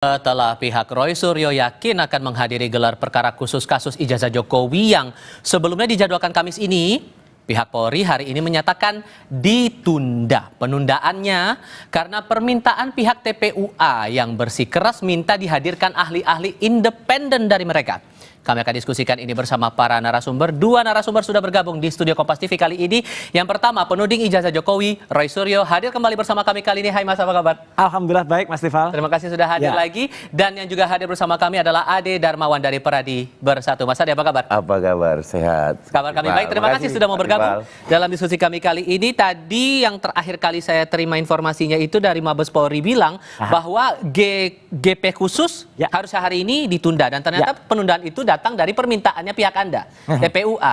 Setelah pihak Roy Suryo yakin akan menghadiri gelar perkara khusus kasus ijazah Jokowi yang sebelumnya dijadwalkan Kamis ini, pihak Polri hari ini menyatakan ditunda penundaannya karena permintaan pihak TPUA yang bersikeras minta dihadirkan ahli-ahli independen dari mereka. Kami akan diskusikan ini bersama para narasumber. Dua narasumber sudah bergabung di studio Kompas TV kali ini. Yang pertama, penuding ijazah Jokowi, Roy Suryo, hadir kembali bersama kami kali ini. Hai Mas, apa kabar? Alhamdulillah baik Mas Tifal. Terima kasih sudah hadir lagi. Dan yang juga hadir bersama kami adalah Ade Darmawan dari Peradi Bersatu. Mas Ade, apa kabar? Apa kabar? Sehat. Kabar kami baik. Terima kasih sudah mau bergabung dalam diskusi kami kali ini. Tadi yang terakhir kali saya terima informasinya itu dari Mabes Polri bilang bahwa GP khusus harusnya hari ini ditunda. Dan ternyata penundaan itu datang dari permintaannya pihak Anda, TPUA.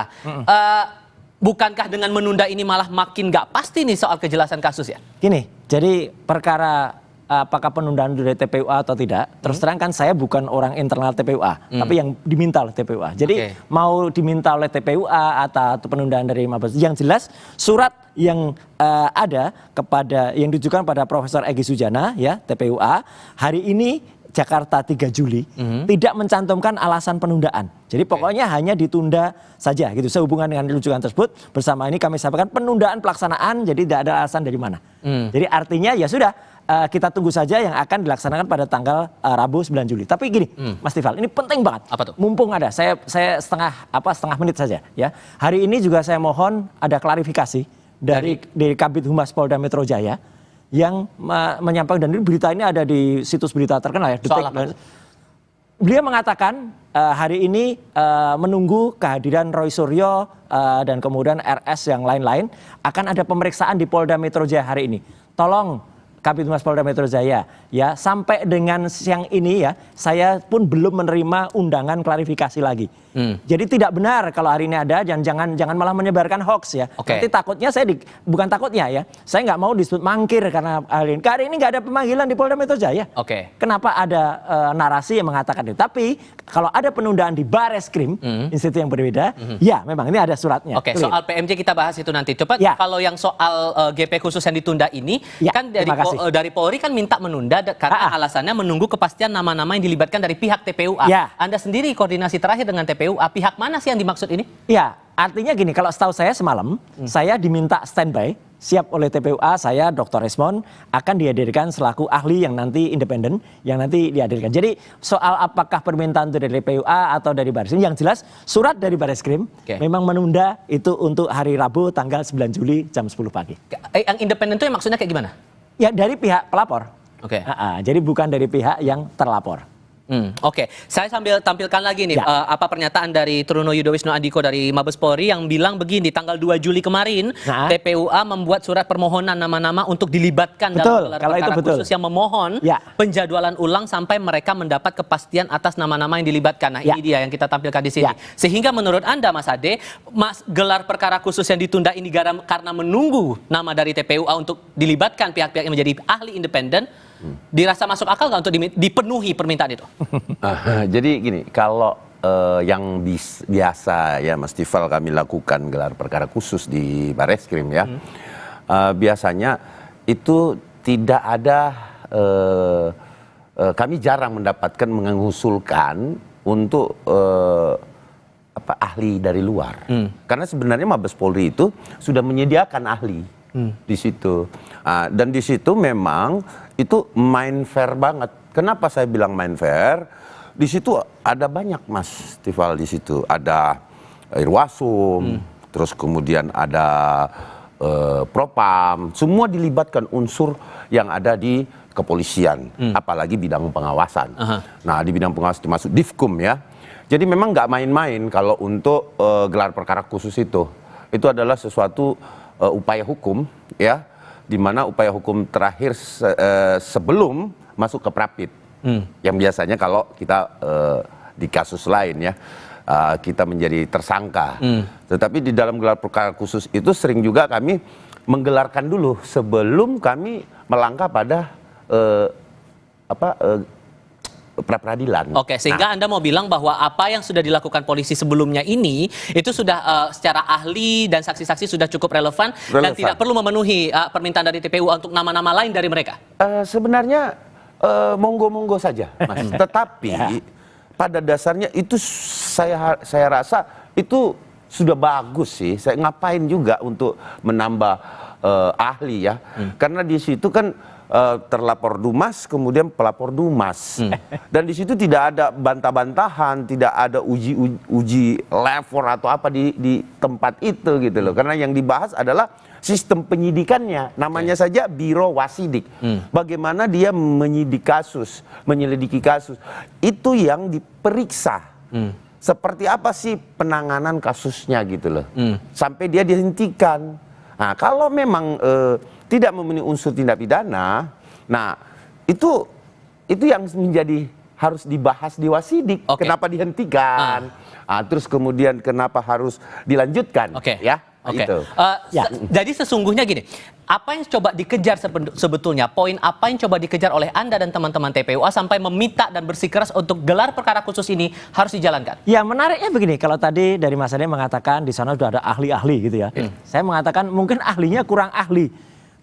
Bukankah dengan menunda ini malah makin nggak pasti nih soal kejelasan kasus ya? Gini, jadi perkara apakah penundaan dari TPUA atau tidak, terus terang kan saya bukan orang internal TPUA, tapi yang diminta oleh TPUA. Jadi mau diminta oleh TPUA atau penundaan dari Mabes, yang jelas surat yang ada kepada yang ditujukan pada Profesor Egy Sujana ya TPUA hari ini Jakarta 3 Juli tidak mencantumkan alasan penundaan. Jadi pokoknya hanya ditunda saja gitu. Sehubungan dengan rujukan tersebut, bersama ini kami sampaikan penundaan pelaksanaan jadi tidak ada alasan dari mana. Jadi artinya ya sudah kita tunggu saja yang akan dilaksanakan pada tanggal Rabu 9 Juli. Tapi gini, Mas Tifal, ini penting banget. Apa tuh? Mumpung ada, saya setengah menit saja ya. Hari ini juga saya mohon ada klarifikasi dari Kabid Humas Polda Metro Jaya yang menyampaikan, dan berita ini ada di situs berita terkenal ya. Beliau mengatakan hari ini menunggu kehadiran Roy Suryo dan kemudian RS yang lain-lain akan ada pemeriksaan di Polda Metro Jaya hari ini. Tolong Kabid Humas Polda Metro Jaya ya, sampai dengan siang ini ya saya pun belum menerima undangan klarifikasi lagi. Jadi tidak benar kalau hari ini ada, dan jangan malah menyebarkan hoax ya. Nanti takutnya bukan takutnya ya, saya nggak mau disebut mangkir karena hari ini nggak ada pemanggilan di Polda Metro Jaya. Kenapa ada narasi yang mengatakan itu? Tapi kalau ada penundaan di Bareskrim, institusi yang berbeda, ya memang ini ada suratnya. Soal PMJ kita bahas itu nanti. Coba kalau yang soal GP khusus yang ditunda ini, kan dari Polri kan minta menunda karena alasannya menunggu kepastian nama-nama yang dilibatkan dari pihak TPUA. Anda sendiri koordinasi terakhir dengan TPUA, pihak mana sih yang dimaksud ini? Ya, artinya gini, kalau setahu saya semalam, saya diminta standby, siap oleh TPUA, saya Dr. Resmond akan dihadirkan selaku ahli yang nanti independen, yang nanti dihadirkan. Jadi soal apakah permintaan itu dari TPUA atau dari Bareskrim, yang jelas surat dari Bareskrim memang menunda itu untuk hari Rabu tanggal 9 Juli jam 10 pagi. Yang independen itu yang maksudnya kayak gimana? Ya dari pihak pelapor. Jadi bukan dari pihak yang terlapor. Saya sambil tampilkan lagi nih apa pernyataan dari Truno Yudowisno Andiko dari Mabes Polri yang bilang begini, tanggal 2 Juli kemarin TPUA membuat surat permohonan nama-nama untuk dilibatkan dalam gelar perkara khusus yang memohon penjadwalan ulang sampai mereka mendapat kepastian atas nama-nama yang dilibatkan. Nah ini dia yang kita tampilkan di sini. Sehingga menurut Anda Mas Ade, gelar perkara khusus yang ditunda ini karena menunggu nama dari TPUA untuk dilibatkan pihak-pihak yang menjadi ahli independen, dirasa masuk akal nggak untuk dipenuhi permintaan itu? Jadi gini, kalau yang biasa ya Mas Tifal kami lakukan gelar perkara khusus di Bareskrim ya, biasanya itu tidak ada, kami jarang mendapatkan mengusulkan untuk ahli dari luar, karena sebenarnya Mabes Polri itu sudah menyediakan ahli di situ, dan di situ memang itu main fair banget. Kenapa saya bilang main fair? Di situ ada banyak Mas Tifal, di situ ada Irwasum, terus kemudian ada Propam, semua dilibatkan unsur yang ada di kepolisian, apalagi bidang pengawasan. Nah di bidang pengawasan termasuk Divkum ya. Jadi memang nggak main-main kalau untuk gelar perkara khusus itu adalah sesuatu upaya hukum ya, di mana upaya hukum terakhir sebelum masuk ke Prapit, yang biasanya kalau kita di kasus lain ya kita menjadi tersangka, tetapi di dalam gelar perkara khusus itu sering juga kami menggelarkan dulu sebelum kami melangkah pada pra-peradilan. Sehingga Anda mau bilang bahwa apa yang sudah dilakukan polisi sebelumnya ini itu sudah secara ahli dan saksi-saksi sudah cukup relevan dan tidak perlu memenuhi permintaan dari TPUA untuk nama-nama lain dari mereka? Sebenarnya monggo-monggo saja, Mas. Tetapi pada dasarnya itu saya rasa itu sudah bagus sih. Saya ngapain juga untuk menambah ahli ya? Karena di situ kan terlapor Dumas, kemudian pelapor Dumas, dan di situ tidak ada bantah-bantahan, tidak ada uji level atau apa di tempat itu gitu loh. Karena yang dibahas adalah sistem penyidikannya, namanya saja Biro Wasidik. Bagaimana dia menyelidiki kasus, itu yang diperiksa. Seperti apa sih penanganan kasusnya gitu loh, sampai dia dihentikan. Nah, kalau memang tidak memenuhi unsur tindak pidana, nah itu yang menjadi harus dibahas di Wasidik. Kenapa dihentikan? Terus kemudian kenapa harus dilanjutkan? Ya. Gitu. Jadi sesungguhnya gini, apa yang coba dikejar sebetulnya, poin apa yang coba dikejar oleh Anda dan teman-teman TPUA sampai meminta dan bersikeras untuk gelar perkara khusus ini harus dijalankan? Ya, menariknya begini, kalau tadi dari Mas Ade mengatakan di sana sudah ada ahli-ahli gitu ya. Saya mengatakan mungkin ahlinya kurang ahli.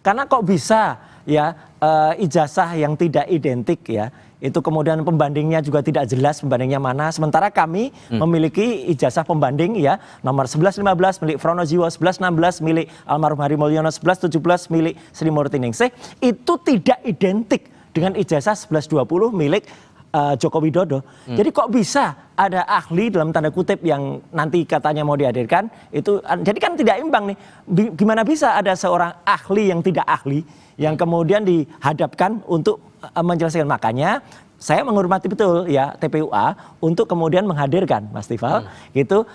Karena kok bisa ya ijazah yang tidak identik ya, itu kemudian pembandingnya juga tidak jelas pembandingnya mana. Sementara kami memiliki ijazah pembanding ya, nomor 1115 milik Fronojiwo, 1116 milik almarhum Hari Mulyono, 1117 milik Sri Murti Ningsih, itu tidak identik dengan ijazah 1120 milik Joko Widodo. Jadi kok bisa ada ahli dalam tanda kutip yang nanti katanya mau dihadirkan itu, jadi kan tidak imbang nih. Gimana bisa ada seorang ahli yang tidak ahli yang kemudian dihadapkan untuk menjelaskan? Makanya saya menghormati betul ya TPUA untuk kemudian menghadirkan Mas Tifal gitu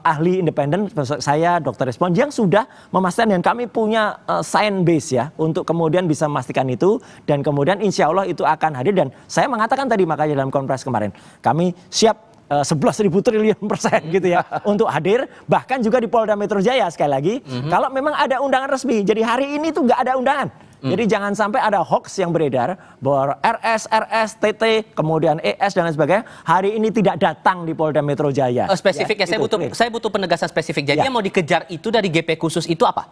ahli independen saya Dr. Respon yang sudah memastikan, dan kami punya science base ya untuk kemudian bisa memastikan itu, dan kemudian insya Allah itu akan hadir. Dan saya mengatakan tadi makanya dalam konferensi kemarin kami siap 11.000 triliun % gitu ya untuk hadir, bahkan juga di Polda Metro Jaya sekali lagi kalau memang ada undangan resmi. Jadi hari ini tuh nggak ada undangan. Jadi jangan sampai ada hoax yang beredar bahwa RS, TT, kemudian ES dan lain sebagainya hari ini tidak datang di Polda Metro Jaya. Spesifiknya ya, saya butuh penegasan spesifik. Jadi yang mau dikejar itu dari GP khusus itu apa?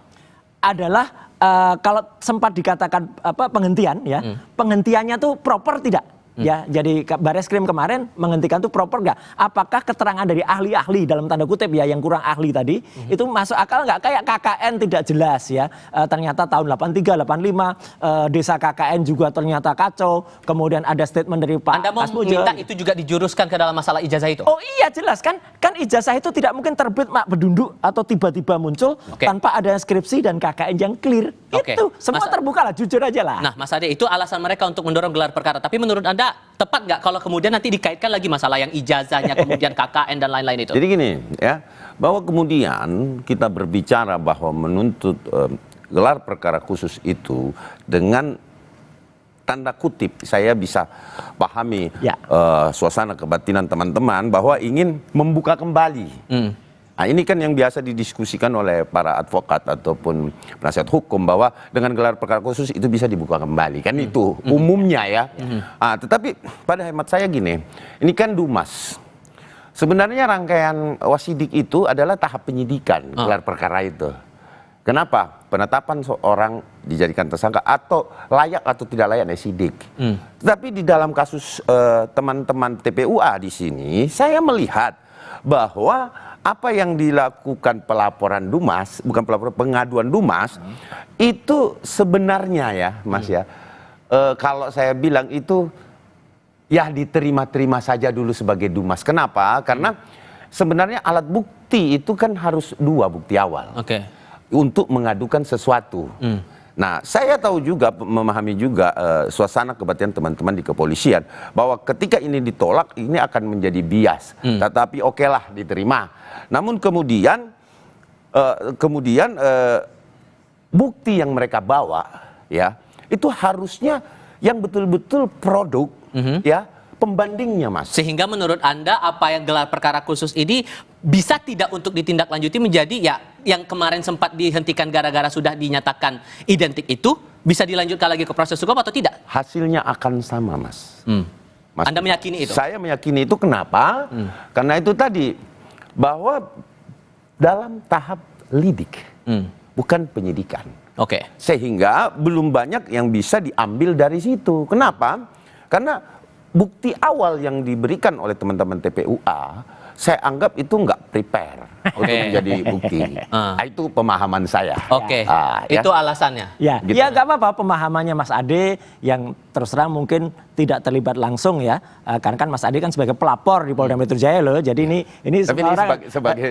Adalah kalau sempat dikatakan penghentian ya, penghentiannya tuh proper tidak? Ya, jadi Bareskrim kemarin menghentikan tuh proper nggak? Apakah keterangan dari ahli-ahli dalam tanda kutip ya yang kurang ahli tadi itu masuk akal nggak? Kayak KKN tidak jelas ya. Ternyata tahun 83, 85 desa KKN juga ternyata kacau. Kemudian ada statement dari Pak Anda mau minta itu juga dijuruskan ke dalam masalah ijazah itu? Oh iya jelas kan ijazah itu tidak mungkin terbit mak berdunduk atau tiba-tiba muncul tanpa ada skripsi dan KKN yang clear. Itu semua terbuka lah, jujur aja lah. Nah Mas Ade, itu alasan mereka untuk mendorong gelar perkara. Tapi menurut Anda tepat nggak kalau kemudian nanti dikaitkan lagi masalah yang ijazahnya, kemudian KKN dan lain-lain itu? Jadi gini ya, bahwa kemudian kita berbicara bahwa menuntut gelar perkara khusus itu dengan tanda kutip, saya bisa pahami suasana kebatinan teman-teman bahwa ingin membuka kembali. Nah, ini kan yang biasa didiskusikan oleh para advokat ataupun penasihat hukum bahwa dengan gelar perkara khusus itu bisa dibuka kembali. Kan itu umumnya ya. Tetapi pada hemat saya gini, ini kan Dumas. Sebenarnya rangkaian Wasidik itu adalah tahap penyidikan gelar perkara itu. Kenapa? Penetapan seorang dijadikan tersangka atau layak atau tidak layak sidik. Tetapi di dalam kasus teman-teman TPUA di sini, saya melihat bahwa apa yang dilakukan pelaporan Dumas, bukan pelaporan, pengaduan Dumas, itu sebenarnya ya Mas ya, kalau saya bilang itu ya diterima-terima saja dulu sebagai Dumas. Kenapa? Karena sebenarnya alat bukti itu kan harus 2 bukti awal untuk mengadukan sesuatu. Nah, saya tahu juga, memahami juga suasana kebatinan teman-teman di kepolisian bahwa ketika ini ditolak, ini akan menjadi bias. Tetapi oke lah diterima. Namun kemudian bukti yang mereka bawa ya itu harusnya yang betul-betul produk ya pembandingnya Mas. Sehingga menurut Anda apa yang gelar perkara khusus ini bisa tidak untuk ditindaklanjuti menjadi ya yang kemarin sempat dihentikan gara-gara sudah dinyatakan identik itu bisa dilanjutkan lagi ke proses hukum atau tidak? Hasilnya akan sama Mas. Mas, Anda meyakini itu? Saya meyakini itu. Kenapa? Karena itu tadi bahwa dalam tahap lidik bukan penyidikan. Oke. Sehingga belum banyak yang bisa diambil dari situ. Kenapa? Karena bukti awal yang diberikan oleh teman-teman TPUA, saya anggap itu nggak prepare untuk menjadi bukti. Itu pemahaman saya. Oke. Itu alasannya. Ya, Gitu. ya nggak apa-apa pemahamannya Mas Ade yang terus terang mungkin tidak terlibat langsung ya, karena kan Mas Ade kan sebagai pelapor di Polda Metro Jaya loh, jadi ini Tapi semua ini orang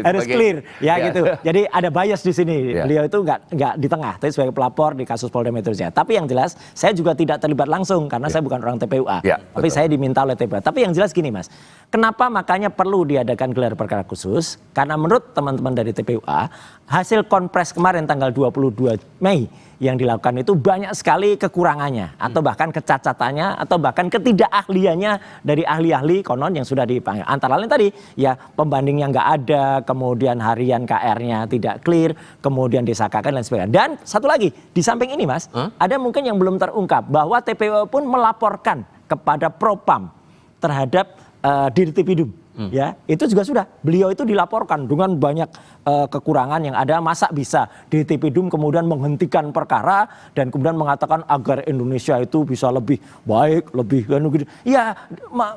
harus clear ya, ya. gitu. Jadi ada bias di sini, Ya. beliau itu nggak di tengah, tapi sebagai pelapor di kasus Polda Metro Jaya. Tapi yang jelas saya juga tidak terlibat langsung karena saya bukan orang TPUA, Ya, tapi betul. saya diminta oleh TPUA. Tapi yang jelas gini Mas, kenapa makanya perlu diadakan gelar perkara khusus? Karena menurut teman-teman dari TPUA, hasil konpres kemarin tanggal 22 Mei yang dilakukan itu banyak sekali kekurangannya atau bahkan kecacatannya atau bahkan ketidakahliannya dari ahli-ahli konon yang sudah dipanggil. Antara lain tadi ya pembandingnya nggak ada, kemudian harian KR-nya tidak clear, kemudian disakakan dan sebagainya. Dan satu lagi di samping ini Mas, ada mungkin yang belum terungkap bahwa TPU pun melaporkan kepada Propam terhadap Dirtipidum. Ya, itu juga sudah. Beliau itu dilaporkan dengan banyak kekurangan yang ada. Masa bisa Dirtipidum kemudian menghentikan perkara dan kemudian mengatakan agar Indonesia itu bisa lebih baik, lebih ya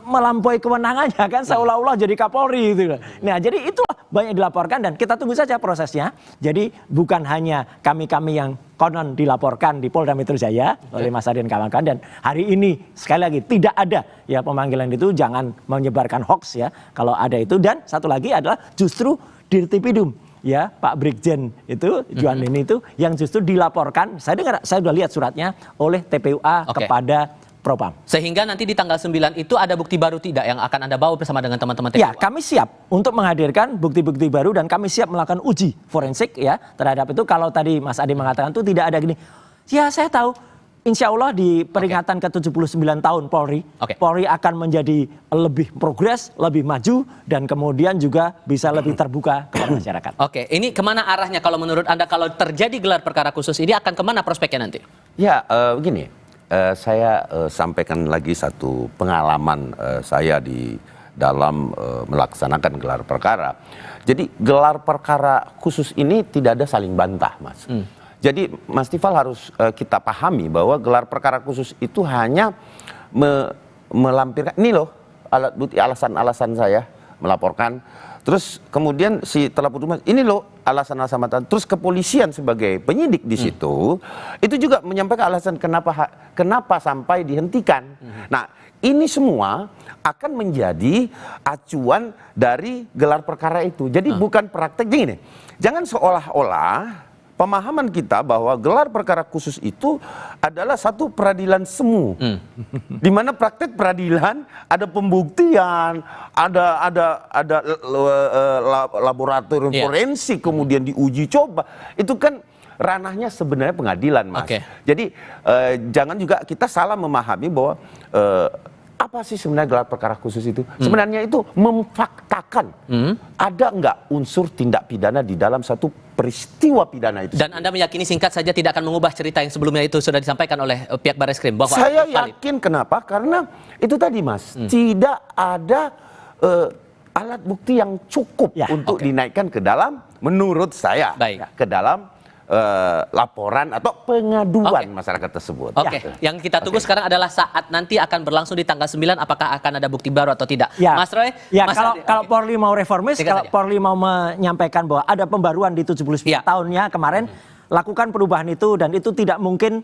melampaui kewenangannya kan seolah-olah jadi Kapolri gitu. Nah, jadi itulah banyak dilaporkan dan kita tunggu saja prosesnya. Jadi bukan hanya kami-kami yang konon dilaporkan di Polda Metro Jaya oleh Mas Ade dan kawan-kawan, dan hari ini sekali lagi tidak ada ya pemanggilan itu, jangan menyebarkan hoax ya kalau ada itu. Dan satu lagi adalah justru Dirtipidum ya Pak Brigjen itu Juan ini itu yang justru dilaporkan, saya sudah lihat suratnya oleh TPUA kepada Propam. Sehingga nanti di tanggal 9 itu ada bukti baru tidak yang akan Anda bawa bersama dengan teman-teman TPUA? Ya, kami siap untuk menghadirkan bukti-bukti baru dan kami siap melakukan uji forensik ya terhadap itu. Kalau tadi Mas Ade mengatakan itu tidak ada gini. Ya, saya tahu insya Allah di peringatan ke-79 tahun Polri, Polri akan menjadi lebih progres, lebih maju dan kemudian juga bisa lebih terbuka kepada masyarakat. Oke, ini kemana arahnya kalau menurut Anda kalau terjadi gelar perkara khusus ini akan kemana prospeknya nanti? Ya, begini. Saya sampaikan lagi satu pengalaman saya di dalam melaksanakan gelar perkara. Jadi gelar perkara khusus ini tidak ada saling bantah, Mas. Jadi Mas Tifal harus kita pahami bahwa gelar perkara khusus itu hanya melampirkan, ini loh alat bukti alasan-alasan saya melaporkan. Terus kemudian si terlapor rumah, ini loh alasan-alasan, terus kepolisian sebagai penyidik di situ itu juga menyampaikan alasan kenapa sampai dihentikan. Nah, ini semua akan menjadi acuan dari gelar perkara itu. Jadi bukan praktek gini. Jangan seolah-olah pemahaman kita bahwa gelar perkara khusus itu adalah satu peradilan semu, di mana praktek peradilan ada pembuktian, ada laboratorium forensik, kemudian diuji coba. Itu kan ranahnya sebenarnya pengadilan, Mas. Jadi jangan juga kita salah memahami bahwa apa sih sebenarnya gelar perkara khusus itu? Sebenarnya itu memfaktakan ada nggak unsur tindak pidana di dalam satu peristiwa pidana itu. Dan Anda meyakini singkat saja tidak akan mengubah cerita yang sebelumnya itu sudah disampaikan oleh pihak Barreskrim bahwa saya yakin kenapa? Karena itu tadi Mas, tidak ada alat bukti yang cukup untuk dinaikkan ke dalam, menurut saya, ke dalam laporan atau pengaduan masyarakat tersebut. Yang kita tunggu sekarang adalah saat nanti akan berlangsung di tanggal 9, apakah akan ada bukti baru atau tidak. Mas Roy? Ya, kalau Polri mau reformis, kalau Polri mau menyampaikan bahwa ada pembaruan di 79 tahunnya kemarin, lakukan perubahan itu dan itu tidak mungkin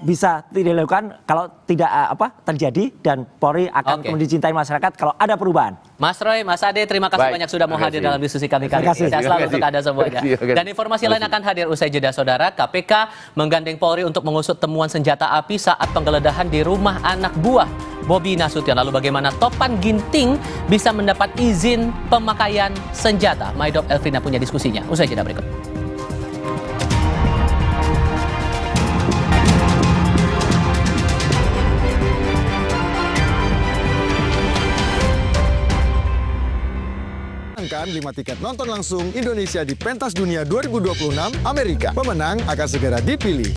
bisa dilakukan kalau tidak terjadi, dan Polri akan kemudian dicintai masyarakat kalau ada perubahan. Mas Roy, Mas Ade, terima kasih banyak sudah mau hadir dalam diskusi kami kali ini. Sehat selalu untuk Anda semuanya. Dan informasi lain akan hadir usai jeda, saudara. KPK menggandeng Polri untuk mengusut temuan senjata api saat penggeledahan di rumah anak buah Bobi Nasution. Lalu bagaimana Topan Ginting bisa mendapat izin pemakaian senjata? Maidop Elvina punya diskusinya. Usai jeda berikut. Kan 5 tiket nonton langsung Indonesia di Pentas Dunia 2026 Amerika. Pemenang akan segera dipilih.